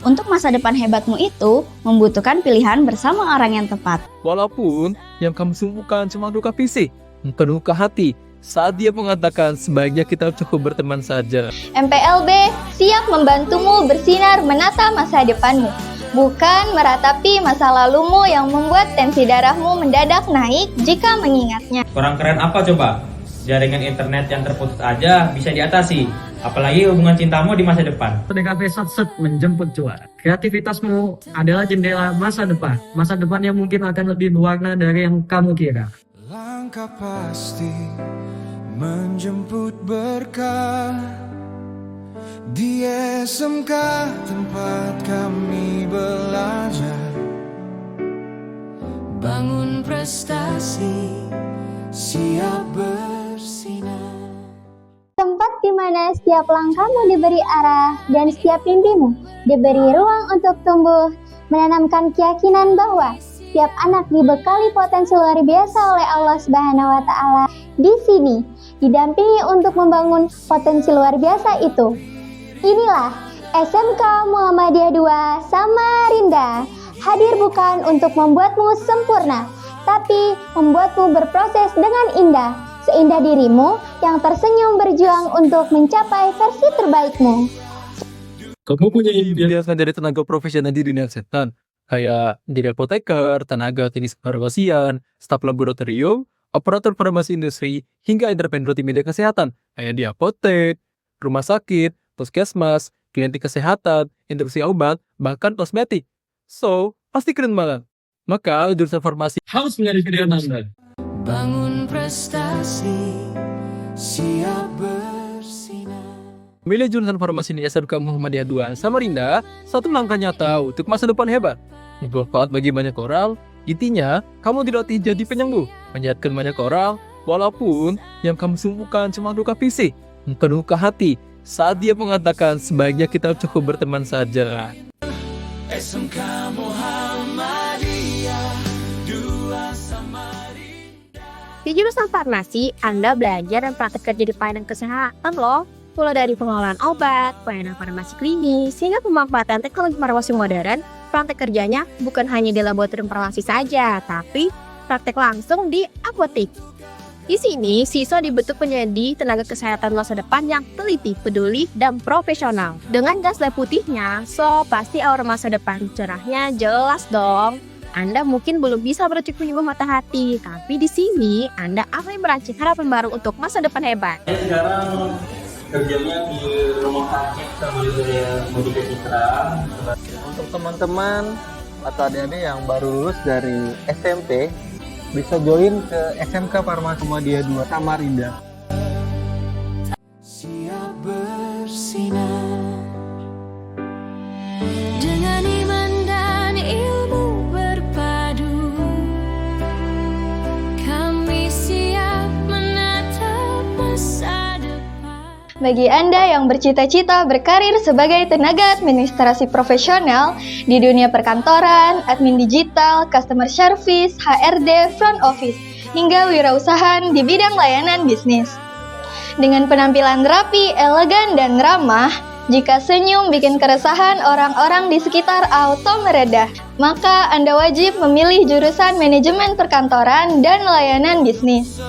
Untuk masa depan hebatmu itu membutuhkan pilihan bersama orang yang tepat. Walaupun yang kamu sumbukan cuma luka fisik, bukan luka hati. Saat dia mengatakan sebaiknya kita cukup berteman saja. MPLB siap membantumu bersinar menata masa depanmu, bukan meratapi masa lalumu yang membuat tensi darahmu mendadak naik jika mengingatnya. Kurang keren apa coba? Jaringan internet yang terputus aja bisa diatasi. Apalagi hubungan cintamu di masa depan. PDKT Satset menjemput juara. Kreativitasmu adalah jendela masa depan. Masa depan yang mungkin akan lebih berwarna dari yang kamu kira. Langkah pasti menjemput berkah di SMK tempat kami belajar. Bangun prestasi, siap bersinar. Tempat di mana setiap langkahmu diberi arah dan setiap mimpimu diberi ruang untuk tumbuh, menanamkan keyakinan bahwa setiap anak dibekali potensi luar biasa oleh Allah Subhanahu wa Ta'ala. Di sini didampingi untuk membangun potensi luar biasa itu. Inilah SMK Muhammadiyah 2 Samarinda, hadir bukan untuk membuatmu sempurna, tapi membuatmu berproses dengan indah, seindah dirimu yang tersenyum berjuang untuk mencapai versi terbaikmu. Kamu punya impian dari tenaga profesional di dunia kesehatan, kayak jadi apoteker, tenaga teknis kefarmasian, staf laboratorium, operator farmasi industri, hingga entrepreneur multimedia kesehatan, kayak di apotek, rumah sakit, puskesmas, klinik kesehatan, industri obat, bahkan kosmetik. So, pasti keren banget. Maka, jurusan farmasi Harus menjadi pilihan Anda. Bangun prestasi, siap bersinar. Memilih jurusan farmasi di SMK Muhammadiyah 2 Samarinda, satu langkah nyata untuk masa depan hebat. Bermanfaat bagi banyak orang, intinya kamu dilatih jadi penyembuh, menyehatkan banyak orang, walaupun yang kamu sumbukan cuma luka fisik, bukan luka hati. Saat dia mengatakan sebaiknya kita cukup berteman saja. SMK Muhammadiyah 2 Samarinda. Di jurusan farmasi, Anda belajar dan praktek kerja di pelayanan kesehatan loh. Mulai dari pengelolaan obat, pelayanan farmasi klinis, hingga pemanfaatan teknologi farmasi modern. Praktek kerjanya bukan hanya di laboratorium farmasi saja, tapi praktek langsung di apotek. Di sini, siswa dibentuk menjadi tenaga kesehatan masa depan yang teliti, peduli, dan profesional. Dengan gas lab putihnya, pasti aura masa depan cerahnya jelas dong. Anda mungkin belum bisa bercium mata hati, tapi di sini Anda akan merancang harapan baru untuk masa depan hebat. Saya sekarang kerjanya di rumah sakit sama di Mudik Citra. Untuk teman-teman atau adik-adik yang baru lulus dari SMP, bisa join ke SMK Farmasi Muhammadiyah 2 Samarinda. Siap bersinar dengan iman dan ilmu berpadu. Kami siap menatap masa depan. Bagi Anda yang bercita-cita berkarir sebagai tenaga administrasi profesional di dunia perkantoran, admin digital, customer service, HRD, front office, hingga wirausahaan di bidang layanan bisnis. Dengan penampilan rapi, elegan, dan ramah, jika senyum bikin keresahan orang-orang di sekitar auto meredah, maka Anda wajib memilih jurusan manajemen perkantoran dan layanan bisnis.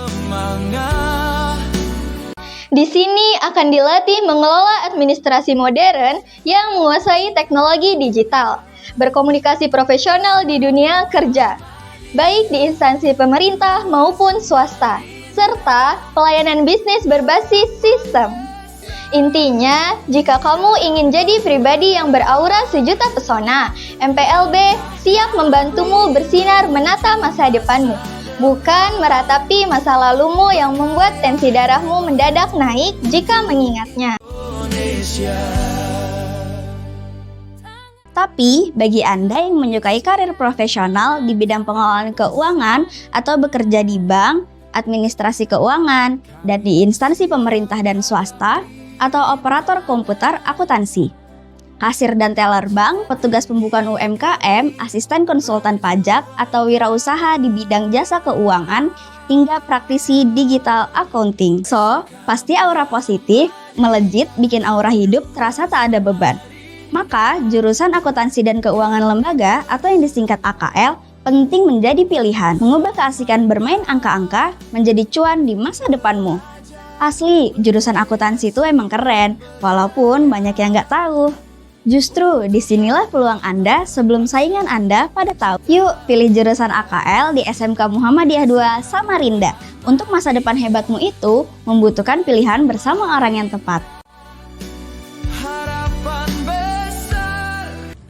Di sini akan dilatih mengelola administrasi modern yang menguasai teknologi digital, berkomunikasi profesional di dunia kerja, baik di instansi pemerintah maupun swasta, serta pelayanan bisnis berbasis sistem. Intinya, jika kamu ingin jadi pribadi yang beraura sejuta pesona, MPLB siap membantumu bersinar menata masa depanmu, bukan meratapi masa lalumu yang membuat tensi darahmu mendadak naik jika mengingatnya. Tapi, bagi Anda yang menyukai karir profesional di bidang pengelolaan keuangan atau bekerja di bank, administrasi keuangan, dan di instansi pemerintah dan swasta, atau operator komputer akuntansi, kasir dan teller bank, petugas pembukaan UMKM, asisten konsultan pajak, atau wirausaha di bidang jasa keuangan, hingga praktisi digital accounting. So, pasti aura positif, melejit, bikin aura hidup terasa tak ada beban. Maka, jurusan akuntansi dan keuangan lembaga atau yang disingkat AKL penting menjadi pilihan. Mengubah keasikan bermain angka-angka menjadi cuan di masa depanmu. Asli, jurusan akuntansi itu emang keren, walaupun banyak yang nggak tahu. Justru disinilah peluang Anda sebelum saingan Anda pada tahu. Yuk, pilih jurusan AKL di SMK Muhammadiyah 2 Samarinda. Untuk masa depan hebatmu itu membutuhkan pilihan bersama orang yang tepat.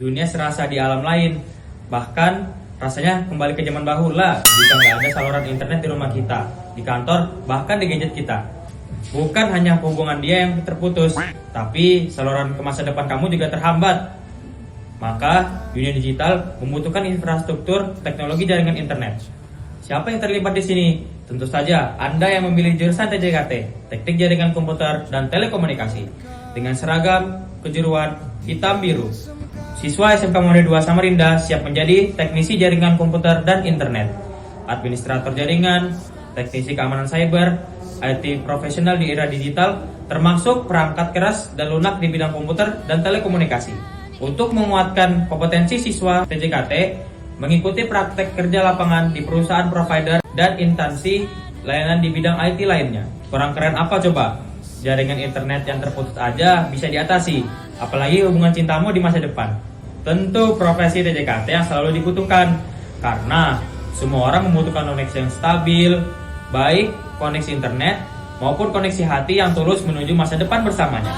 Dunia serasa di alam lain, bahkan rasanya kembali ke zaman bahula jika nggak ada saluran internet di rumah kita, di kantor, bahkan di gadget kita. Bukan hanya hubungan dia yang terputus, tapi saluran ke masa depan kamu juga terhambat. Maka, dunia digital membutuhkan infrastruktur teknologi jaringan internet. Siapa yang terlibat di sini? Tentu saja Anda yang memilih jurusan TJKT, Teknik Jaringan Komputer dan Telekomunikasi, dengan seragam kejuruan hitam biru. Siswa SMK Muhammadiyah 2 Samarinda siap menjadi teknisi jaringan komputer dan internet, administrator jaringan, teknisi keamanan cyber, IT profesional di era digital, termasuk perangkat keras dan lunak di bidang komputer dan telekomunikasi. Untuk menguatkan kompetensi siswa TJKT, mengikuti praktek kerja lapangan di perusahaan provider dan instansi layanan di bidang IT lainnya. Kurang keren apa coba? Jaringan internet yang terputus aja bisa diatasi, apalagi hubungan cintamu di masa depan. Tentu profesi TJKT yang selalu dibutuhkan, karena semua orang membutuhkan koneksi yang stabil, baik koneksi internet maupun koneksi hati yang tulus menuju masa depan bersamanya.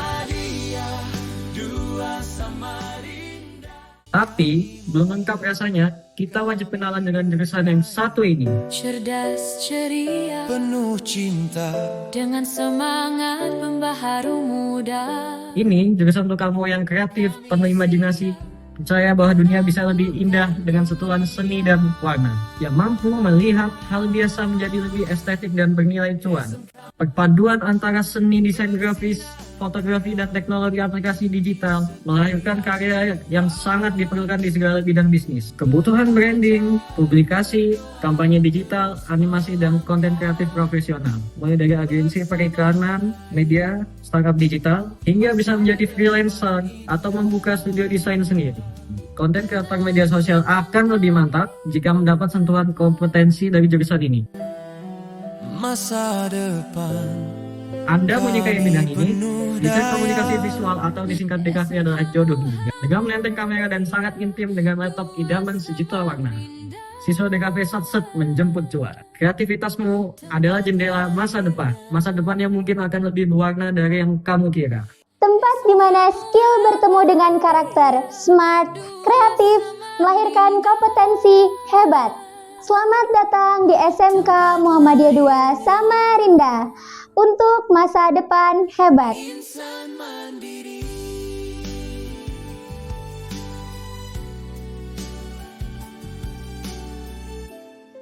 Tapi belum lengkap rasanya, kita wajib kenalan dengan jurusan yang satu ini. Cerdas ceria, penuh cinta, dengan semangat pembaharu muda. Ini jurusan untuk kamu yang kreatif, penuh imajinasi, percaya bahwa dunia bisa lebih indah dengan sentuhan seni dan warna, yang mampu melihat hal biasa menjadi lebih estetik dan bernilai cuan. Perpaduan antara seni desain grafis, fotografi, dan teknologi aplikasi digital melahirkan karya yang sangat diperlukan di segala bidang bisnis. Kebutuhan branding, publikasi, kampanye digital, animasi, dan konten kreatif profesional, mulai dari agensi periklanan, media, startup digital, hingga bisa menjadi freelancer atau membuka studio desain sendiri. Konten kreator media sosial akan lebih mantap jika mendapat sentuhan kompetensi dari jurusan ini. masa depan. Anda menyukai bidang ini, desain komunikasi visual atau disingkat DKV adalah jodohnya. Dengan melenteng kamera dan sangat intim dengan laptop idaman sejuta warna, siswa DKV Satset menjemput juara. Kreativitasmu adalah jendela masa depan yang mungkin akan lebih berwarna dari yang kamu kira. Tempat di mana skill bertemu dengan karakter, smart, kreatif, melahirkan kompetensi hebat. Selamat datang di SMK Muhammadiyah 2 Samarinda untuk masa depan hebat.